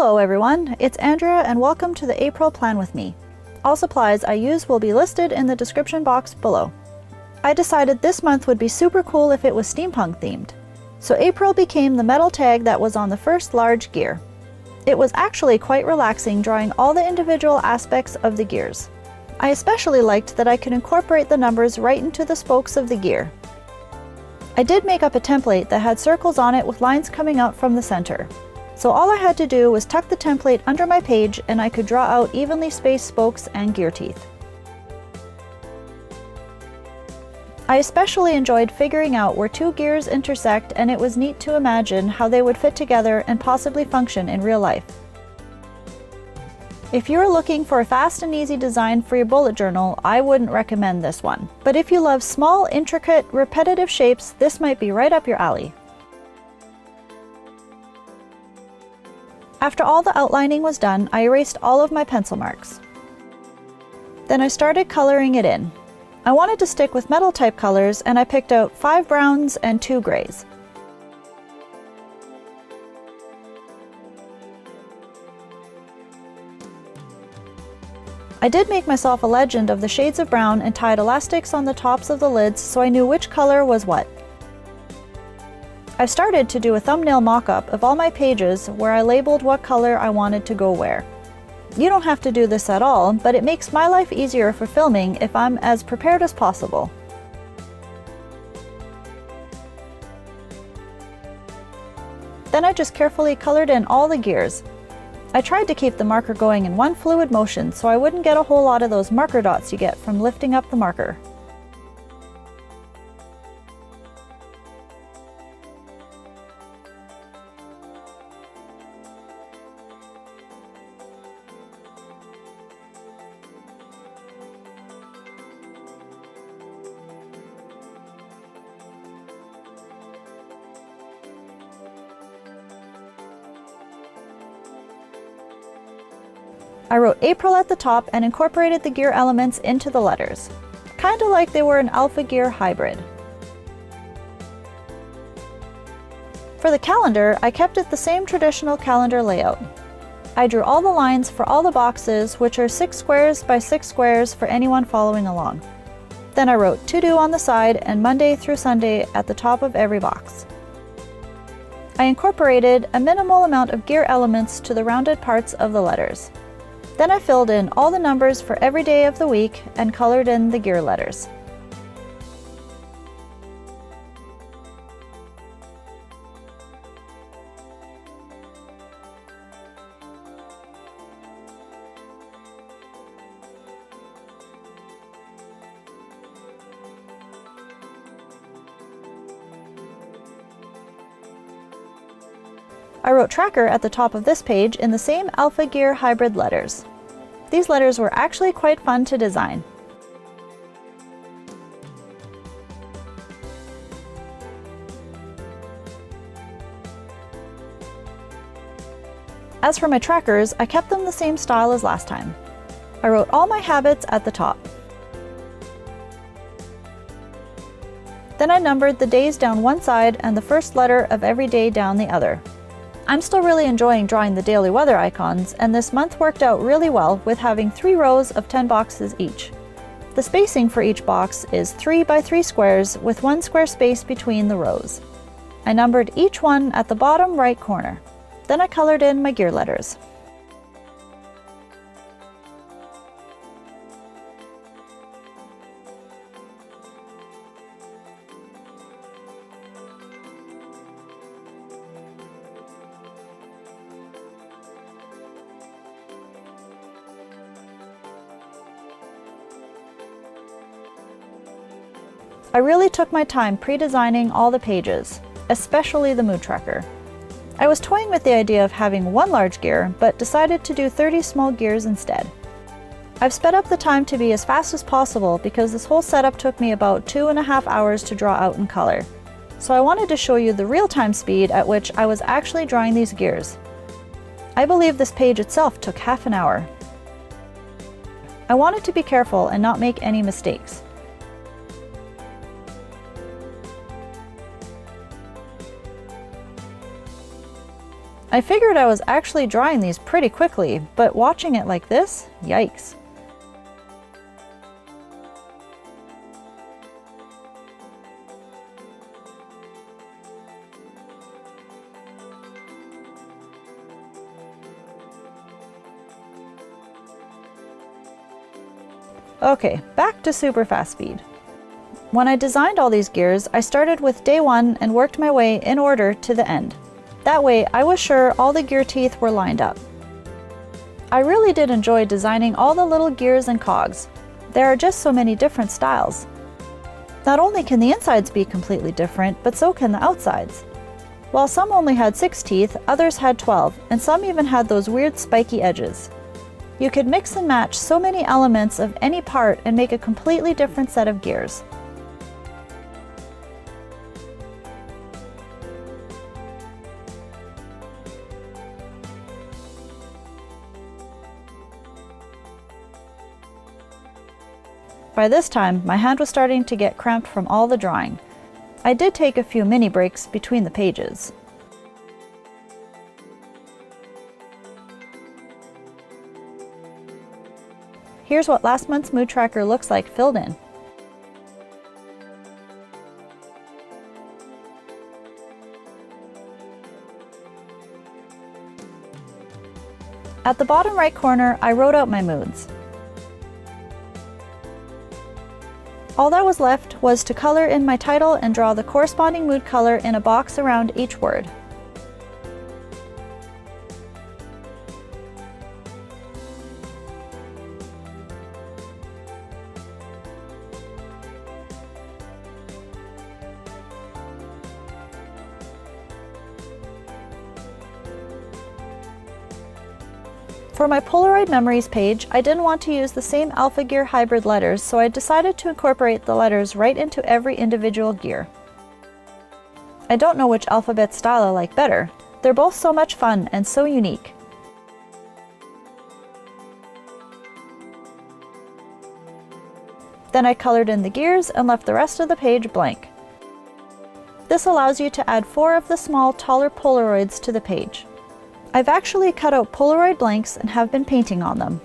Hello everyone, it's Andrea and welcome to the April Plan with me. All supplies I use will be listed in the description box below. I decided this month would be super cool if it was steampunk themed. So April became the metal tag that was on the first large gear. It was actually quite relaxing drawing all the individual aspects of the gears. I especially liked that I could incorporate the numbers right into the spokes of the gear. I did make up a template that had circles on it with lines coming out from the center. So all I had to do was tuck the template under my page and I could draw out evenly spaced spokes and gear teeth. I especially enjoyed figuring out where two gears intersect, and it was neat to imagine how they would fit together and possibly function in real life. If you're looking for a fast and easy design for your bullet journal, I wouldn't recommend this one. But if you love small, intricate, repetitive shapes, this might be right up your alley. After all the outlining was done, I erased all of my pencil marks. Then I started coloring it in. I wanted to stick with metal type colors and I picked out 5 browns and 2 grays. I did make myself a legend of the shades of brown and tied elastics on the tops of the lids so I knew which color was what. I've started to do a thumbnail mock-up of all my pages where I labeled what color I wanted to go where. You don't have to do this at all, but it makes my life easier for filming if I'm as prepared as possible. Then I just carefully colored in all the gears. I tried to keep the marker going in one fluid motion so I wouldn't get a whole lot of those marker dots you get from lifting up the marker. I wrote April at the top and incorporated the gear elements into the letters, kinda like they were an alpha gear hybrid. For the calendar, I kept it the same traditional calendar layout. I drew all the lines for all the boxes, which are 6 squares by 6 squares for anyone following along. Then I wrote To Do on the side and Monday through Sunday at the top of every box. I incorporated a minimal amount of gear elements to the rounded parts of the letters. Then I filled in all the numbers for every day of the week and colored in the gear letters. I wrote Tracker at the top of this page in the same Alpha Gear hybrid letters. These letters were actually quite fun to design. As for my trackers, I kept them the same style as last time. I wrote all my habits at the top. Then I numbered the days down one side and the first letter of every day down the other. I'm still really enjoying drawing the daily weather icons, and this month worked out really well with having 3 rows of 10 boxes each. The spacing for each box is 3 by 3 squares with 1 square space between the rows. I numbered each one at the bottom right corner. Then I colored in my gear letters. I really took my time pre-designing all the pages, especially the mood tracker. I was toying with the idea of having 1 large gear, but decided to do 30 small gears instead. I've sped up the time to be as fast as possible because this whole setup took me about 2.5 hours to draw out in color. So I wanted to show you the real-time speed at which I was actually drawing these gears. I believe this page itself took half an hour. I wanted to be careful and not make any mistakes. I figured I was actually drawing these pretty quickly, but watching it like this, yikes. Okay, back to super fast speed. When I designed all these gears, I started with day 1 and worked my way in order to the end. That way, I was sure all the gear teeth were lined up. I really did enjoy designing all the little gears and cogs. There are just so many different styles. Not only can the insides be completely different, but so can the outsides. While some only had 6 teeth, others had 12, and some even had those weird spiky edges. You could mix and match so many elements of any part and make a completely different set of gears. By this time, my hand was starting to get cramped from all the drawing. I did take a few mini breaks between the pages. Here's what last month's mood tracker looks like filled in. At the bottom right corner, I wrote out my moods. All that was left was to color in my title and draw the corresponding mood color in a box around each word. For my Polaroid Memories page, I didn't want to use the same alpha gear hybrid letters, so I decided to incorporate the letters right into every individual gear. I don't know which alphabet style I like better. They're both so much fun and so unique. Then I colored in the gears and left the rest of the page blank. This allows you to add 4 of the small, taller Polaroids to the page. I've actually cut out Polaroid blanks and have been painting on them.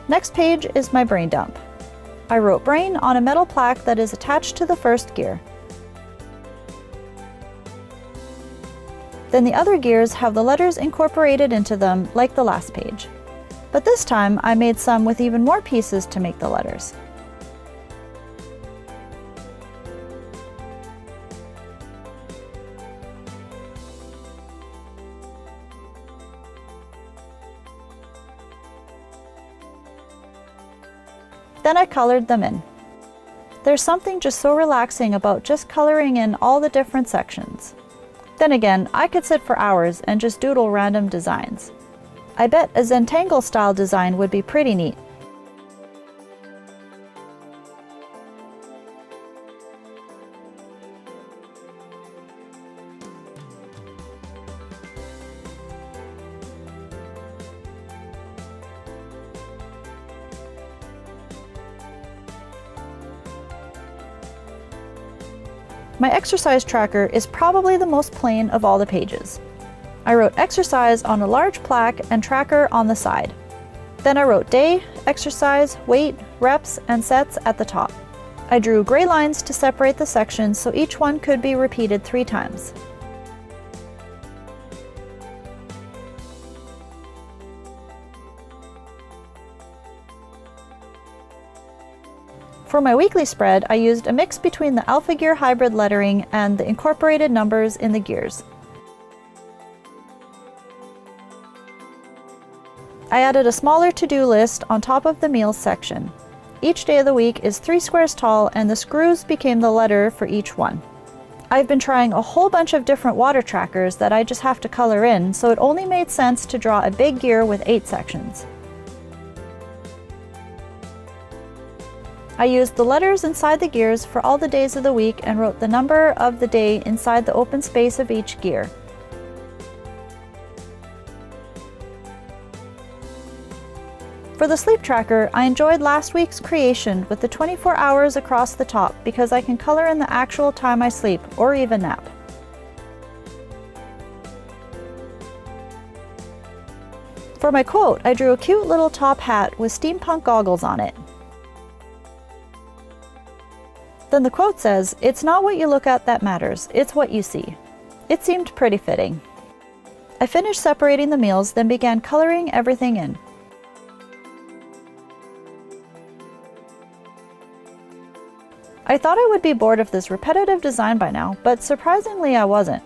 Next page is my brain dump. I wrote brain on a metal plaque that is attached to the first gear. Then the other gears have the letters incorporated into them like the last page. But this time I made some with even more pieces to make the letters. Then I colored them in. There's something just so relaxing about just coloring in all the different sections. Then again, I could sit for hours and just doodle random designs. I bet a Zentangle style design would be pretty neat. My exercise tracker is probably the most plain of all the pages. I wrote exercise on a large plaque and tracker on the side. Then I wrote day, exercise, weight, reps, and sets at the top. I drew gray lines to separate the sections so each one could be repeated 3 times. For my weekly spread, I used a mix between the Alpha Gear hybrid lettering and the incorporated numbers in the gears. I added a smaller to-do list on top of the meals section. Each day of the week is 3 squares tall, and the screws became the letter for each one. I've been trying a whole bunch of different water trackers that I just have to color in, so it only made sense to draw a big gear with 8 sections. I used the letters inside the gears for all the days of the week and wrote the number of the day inside the open space of each gear. For the sleep tracker, I enjoyed last week's creation with the 24 hours across the top because I can color in the actual time I sleep or even nap. For my quote, I drew a cute little top hat with steampunk goggles on it. Then the quote says, "It's not what you look at that matters, it's what you see." It seemed pretty fitting. I finished separating the meals, then began coloring everything in. I thought I would be bored of this repetitive design by now, but surprisingly I wasn't.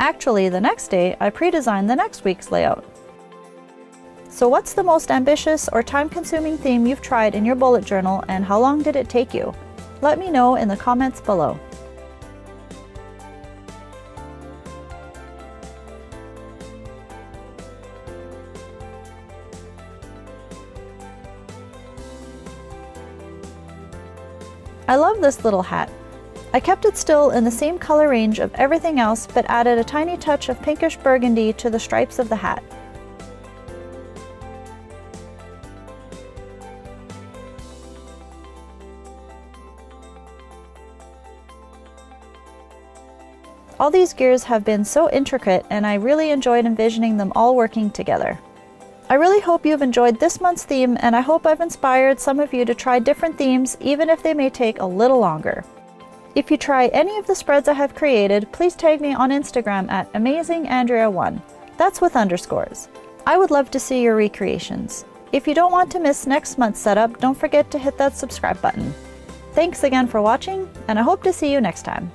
Actually, the next day, I pre-designed the next week's layout. So what's the most ambitious or time-consuming theme you've tried in your bullet journal, and how long did it take you? Let me know in the comments below. I love this little hat. I kept it still in the same color range of everything else, but added a tiny touch of pinkish burgundy to the stripes of the hat. All these gears have been so intricate, and I really enjoyed envisioning them all working together. I really hope you've enjoyed this month's theme, and I hope I've inspired some of you to try different themes, even if they may take a little longer. If you try any of the spreads I have created, please tag me on Instagram at Amazing-Andrea1. That's with underscores. I would love to see your recreations. If you don't want to miss next month's setup, don't forget to hit that subscribe button. Thanks again for watching, and I hope to see you next time.